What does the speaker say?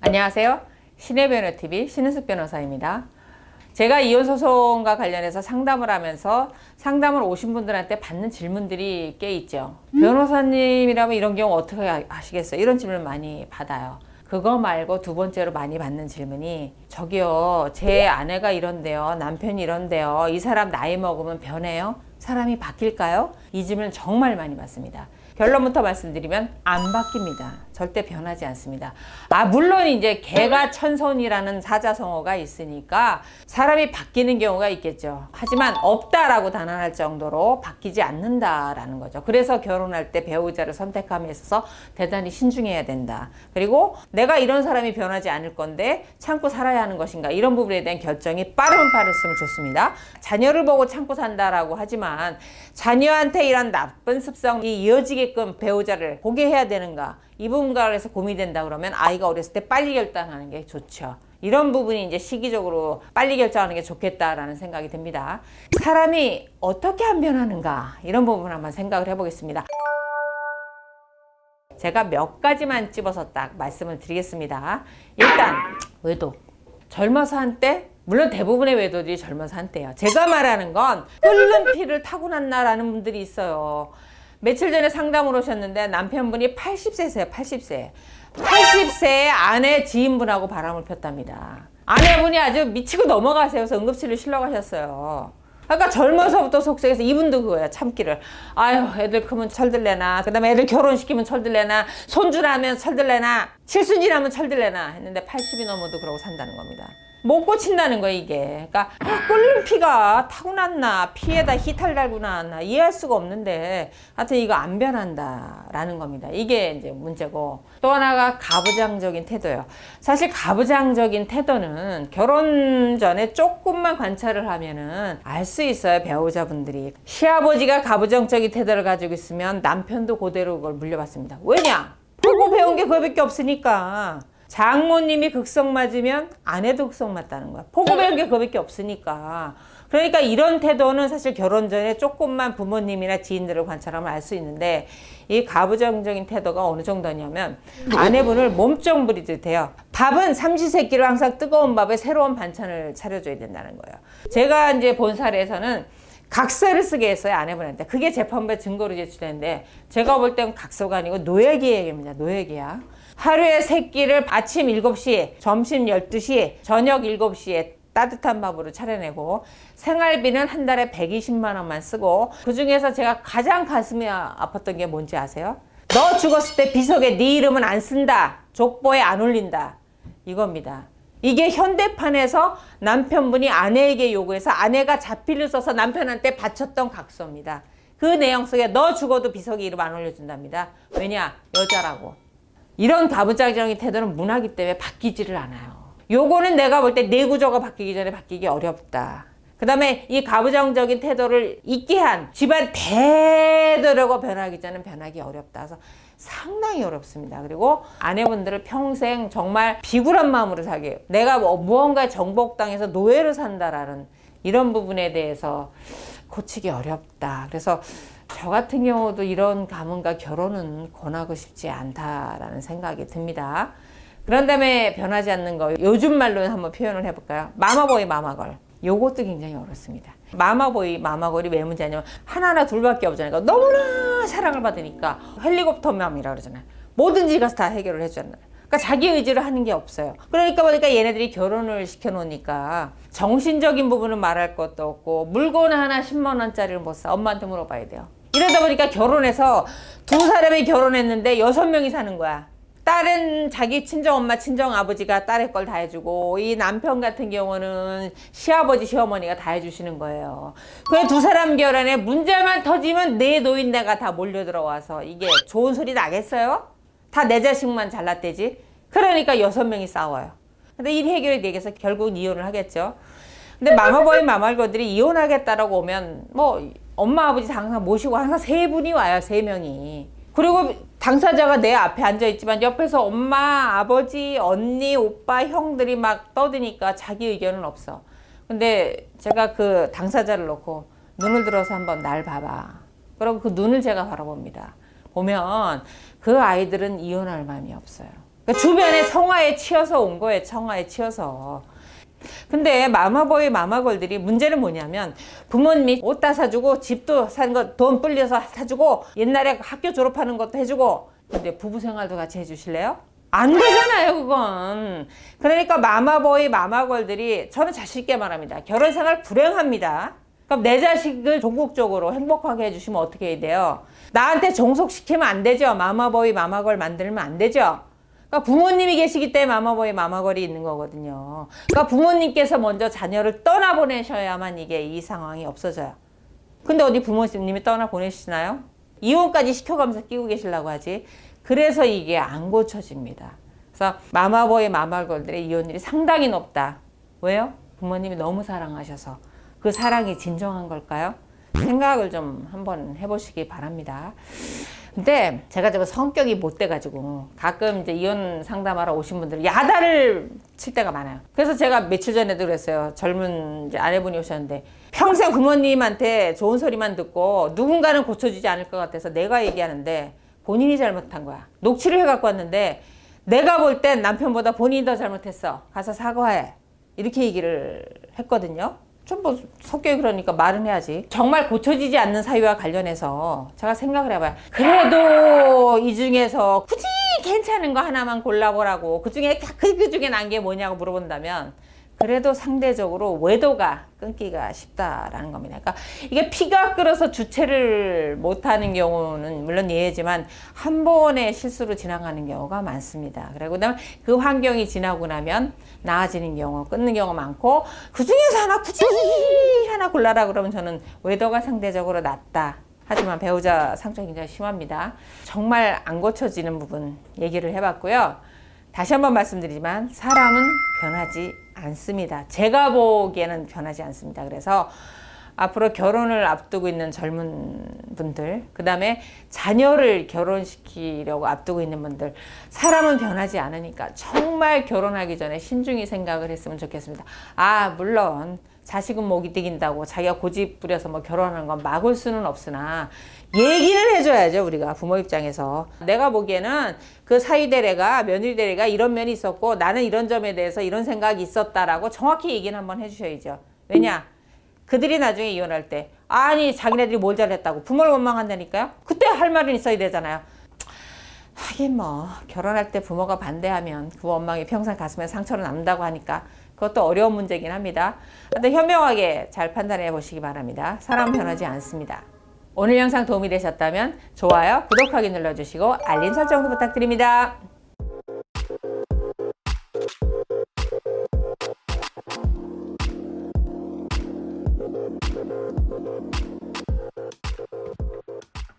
안녕하세요. 신혜변호TV 신은숙 변호사입니다. 제가 이혼소송과 관련해서 상담을 하면서 상담을 오신 분들한테 받는 질문들이 꽤 있죠. 변호사님이라면 이런 경우 어떻게 하시겠어요? 이런 질문을 많이 받아요. 그거 말고 두 번째로 많이 받는 질문이 저기요, 제 아내가 이런데요, 남편이 이런데요, 이 사람 나이 먹으면 변해요? 사람이 바뀔까요? 이 질문을 정말 많이 받습니다. 결론부터 말씀드리면 안 바뀝니다. 절대 변하지 않습니다. 물론 이제 개가 천선이라는 사자성어가 있으니까 사람이 바뀌는 경우가 있겠죠. 하지만 없다라고 단언할 정도로 바뀌지 않는다라는 거죠. 그래서 결혼할 때 배우자를 선택함에 있어서 대단히 신중해야 된다. 그리고 내가 이런 사람이 변하지 않을 건데 참고 살아야 하는 것인가, 이런 부분에 대한 결정이 빠르면 빠를수록 좋습니다. 자녀를 보고 참고 산다라고 하지만 자녀한테 이런 나쁜 습성이 이어지게끔 배우자를 보게 해야 되는가, 이 부분과 해서 고민이 된다 그러면 아이가 어렸을 때 빨리 결단하는 게 좋죠. 이런 부분이 이제 시기적으로 빨리 결정하는 게 좋겠다라는 생각이 듭니다. 사람이 어떻게 안 변하는가, 이런 부분을 한번 생각을 해보겠습니다. 제가 몇 가지만 집어서 딱 말씀을 드리겠습니다. 일단 외도. 젊어서 한때, 물론 대부분의 외도들이 젊어서 한때예요. 제가 말하는 건 끓는 피를 타고났나라는 분들이 있어요. 며칠 전에 상담을 오셨는데 남편분이 80세세요. 80세. 80세에 아내 지인분하고 바람을 폈답니다. 아내분이 아주 미치고 넘어가세요. 그래서 응급실로 실려 가셨어요. 그러니까 젊어서부터 속색해서, 이분도 그거야, 참기를. 아유, 애들 크면 철들래나, 그 다음에 애들 결혼시키면 철들래나, 손주라면 철들래나, 칠순이라면 철들래나 했는데 80이 넘어도 그러고 산다는 겁니다. 못 고친다는 거야, 이게. 그러니까 끓는 피가 타고났나, 피에다 히탈 달고 나왔나 이해할 수가 없는데, 하여튼 이거 안 변한다라는 겁니다. 이게 이제 문제고, 또 하나가 가부장적인 태도예요. 사실 가부장적인 태도는 결혼 전에 조금만 관찰을 하면은 알 수 있어요. 배우자분들이 시아버지가 가부장적인 태도를 가지고 있으면 남편도 그대로 그걸 물려받습니다. 왜냐? 보고 배운 게 그거밖에 없으니까. 장모님이 극성 맞으면 아내도 극성 맞다는 거야. 보고 배운 게 그거밖에 없으니까. 그러니까 이런 태도는 사실 결혼 전에 조금만 부모님이나 지인들을 관찰하면 알 수 있는데, 이 가부장적인 태도가 어느 정도냐면 아내분을 몸종 부리듯 해요. 밥은 삼시세끼를 항상 뜨거운 밥에 새로운 반찬을 차려줘야 된다는 거예요. 제가 이제 본 사례에서는 각서를 쓰게 했어요, 아내분한테. 그게 재판부에 증거로 제출했는데, 제가 볼 땐 각서가 아니고 노예계약입니다. 노예계약. 하루에 3끼를 아침 7시, 점심 12시, 저녁 7시에 따뜻한 밥으로 차려내고, 생활비는 한 달에 120만 원만 쓰고, 그 중에서 제가 가장 가슴이 아팠던 게 뭔지 아세요? 너 죽었을 때 비석에 네 이름은 안 쓴다. 족보에 안 올린다. 이겁니다. 이게 현대판에서 남편분이 아내에게 요구해서 아내가 자필을 써서 남편한테 바쳤던 각서입니다. 그 내용 속에 너 죽어도 비석에 이름 안 올려준답니다. 왜냐? 여자라고. 이런 가부장적인 태도는 문화기 때문에 바뀌지를 않아요. 요거는 내가 볼 때 내구조가 바뀌기 전에 바뀌기 어렵다. 그 다음에 이 가부장적인 태도를 있게 한 집안 대대로가 변하기 전에는 변하기 어렵다. 그래서 상당히 어렵습니다. 그리고 아내분들을 평생 정말 비굴한 마음으로 살게 해요. 내가 무언가 정복당해서 노예로 산다라는 이런 부분에 대해서 고치기 어렵다. 그래서 저 같은 경우도 이런 가문과 결혼은 권하고 싶지 않다라는 생각이 듭니다. 그런 다음에 변하지 않는 거, 요즘 말로 한번 표현을 해볼까요? 마마보이 마마걸. 요것도 굉장히 어렵습니다. 마마보이 마마걸이 왜 문제냐면 하나나 둘밖에 없잖아요. 그러니까 너무나 사랑을 받으니까 헬리콥터 맘이라 그러잖아요. 뭐든지 가서 다 해결을 해주잖아요. 그러니까 자기 의지로 하는 게 없어요. 그러니까 보니까 얘네들이 결혼을 시켜놓으니까 정신적인 부분은 말할 것도 없고, 물건 하나 10만 원짜리를 못 사. 엄마한테 물어봐야 돼요. 이러다 보니까 결혼해서 두 사람이 결혼했는데 6명이 사는 거야. 딸은 자기 친정엄마 친정아버지가 딸의 걸 다 해주고, 이 남편 같은 경우는 시아버지 시어머니가 다 해주시는 거예요. 그 두 사람 결혼에 문제만 터지면 내 노인네가 다 몰려들어와서 이게 좋은 소리 나겠어요? 다 내 자식만 잘났대지. 그러니까 6명이 싸워요. 근데 이 해결이 되겠어. 결국 이혼을 하겠죠. 근데 마마보이 마말거들이 이혼하겠다라고 오면 뭐 엄마 아버지 항상 모시고 항상 3분이 와요. 3명이. 그리고 당사자가 내 앞에 앉아있지만 옆에서 엄마, 아버지, 언니, 오빠, 형들이 막 떠드니까 자기 의견은 없어. 근데 제가 그 당사자를 놓고 눈을 들어서 한번 날 봐봐. 그리고 그 눈을 제가 바라봅니다. 보면 그 아이들은 이혼할 마음이 없어요. 그러니까 주변에 성화에 치여서 온 거예요. 성화에 치여서. 근데 마마보이 마마걸들이 문제는 뭐냐면 부모님이 옷 다 사주고 집도 사는 거 돈 불려서 사주고 옛날에 학교 졸업하는 것도 해주고 근데 부부 생활도 같이 해주실래요? 안 되잖아요 그건. 그러니까 마마보이 마마걸들이 저는 자신 있게 말합니다. 결혼 생활 불행합니다. 그럼 내 자식을 전국적으로 행복하게 해주시면 어떻게 해야 돼요? 나한테 종속시키면 안 되죠. 마마보이 마마걸 만들면 안 되죠. 그러니까 부모님이 계시기 때문에 마마보이 마마걸이 있는 거거든요. 그러니까 부모님께서 먼저 자녀를 떠나보내셔야만 이게 이 상황이 없어져요. 근데 어디 부모님이 떠나보내시나요? 이혼까지 시켜가면서 끼고 계시려고 하지. 그래서 이게 안 고쳐집니다. 그래서 마마보이 마마걸들의 이혼율이 상당히 높다. 왜요? 부모님이 너무 사랑하셔서. 그 사랑이 진정한 걸까요? 생각을 좀 한번 해보시기 바랍니다. 근데 제가 좀 성격이 못 돼가지고 가끔 이제 이혼 상담하러 오신 분들이 야단을 칠 때가 많아요. 그래서 제가 며칠 전에도 그랬어요. 젊은 이제 아내분이 오셨는데 평생 부모님한테 좋은 소리만 듣고 누군가는 고쳐주지 않을 것 같아서 내가 얘기하는데 본인이 잘못한 거야. 녹취를 해갖고 왔는데 내가 볼 땐 남편보다 본인이 더 잘못했어. 가서 사과해. 이렇게 얘기를 했거든요. 좀 뭐 성격이 그러니까 말은 해야지. 정말 고쳐지지 않는 사유와 관련해서 제가 생각을 해봐요. 그래도 이 중에서 굳이 괜찮은 거 하나만 골라보라고 그 중에 난 게 뭐냐고 물어본다면 그래도 상대적으로 외도가 끊기가 쉽다라는 겁니다. 그러니까 이게 피가 끓어서 주체를 못하는 경우는 물론 예외지만 한 번의 실수로 지나가는 경우가 많습니다. 그리고 그다음에 그 환경이 지나고 나면 나아지는 경우, 끊는 경우 많고 그 중에서 하나 굳이 하나 골라라 그러면 저는 외도가 상대적으로 낫다. 하지만 배우자 상처가 굉장히 심합니다. 정말 안 고쳐지는 부분 얘기를 해봤고요. 다시 한번 말씀드리지만 사람은 변하지 않습니다. 제가 보기에는 변하지 않습니다. 그래서 앞으로 결혼을 앞두고 있는 젊은 분들, 그 다음에 자녀를 결혼시키려고 앞두고 있는 분들, 사람은 변하지 않으니까 정말 결혼하기 전에 신중히 생각을 했으면 좋겠습니다. 물론 자식은 목 이득인다고 자기가 고집 부려서 뭐 결혼하는 건 막을 수는 없으나 얘기는 해줘야죠. 우리가 부모 입장에서 내가 보기에는 그 사위대래가 며느리대래가 이런 면이 있었고 나는 이런 점에 대해서 이런 생각이 있었다라고 정확히 얘기는 한번 해주셔야죠. 왜냐? 그들이 나중에 이혼할 때 아니 자기네들이 뭘 잘했다고 부모를 원망한다니까요. 그때 할 말은 있어야 되잖아요. 하긴 뭐 결혼할 때 부모가 반대하면 그 원망이 평생 가슴에 상처로 남는다고 하니까 그것도 어려운 문제긴 합니다. 근데 현명하게 잘 판단해 보시기 바랍니다. 사람은 변하지 않습니다. 오늘 영상 도움이 되셨다면 좋아요, 구독하기 눌러주시고 알림 설정도 부탁드립니다.